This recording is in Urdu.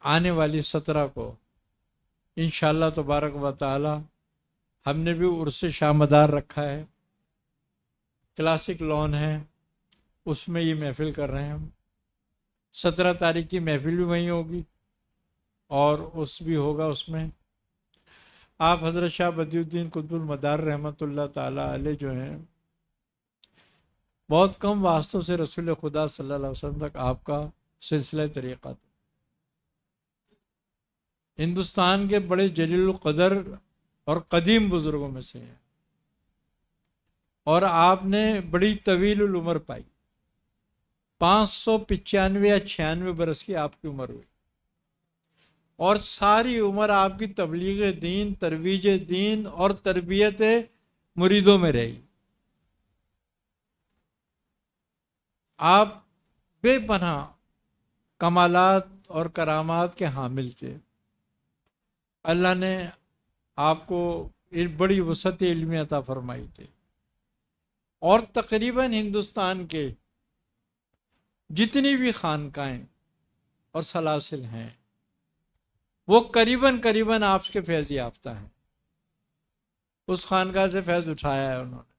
آنے والی 17 کو انشاءاللہ تبارک و تعالی ہم نے بھی عرس شامدار رکھا ہے، کلاسک لون ہے، اس میں یہ محفل کر رہے ہیں ہم۔ 17 تاریخ کی محفل بھی وہیں ہوگی اور اس بھی ہوگا، اس میں آپ حضرت شاہ بدی الدین قطب المدار رحمۃ اللہ تعالی علیہ جو ہیں، بہت کم واسطوں سے رسول خدا صلی اللہ علیہ وسلم تک آپ کا سلسلہ طریقہ تھا۔ ہندوستان کے بڑے جلیل القدر اور قدیم بزرگوں میں سے ہیں، اور آپ نے بڑی طویل العمر پائی، 595 یا 96 برس کی آپ کی عمر ہوئی، اور ساری عمر آپ کی تبلیغ دین، ترویج دین اور تربیت مریدوں میں رہی۔ آپ بے پناہ کمالات اور کرامات کے حامل تھے۔ اللہ نے آپ کو ایک بڑی وسعت علمی عطا فرمائی تھی، اور تقریباً ہندوستان کے جتنی بھی خانقاہیں اور سلاسل ہیں وہ قریباً آپ کے فیض یافتہ ہیں، اس خانقاہ سے فیض اٹھایا ہے انہوں نے۔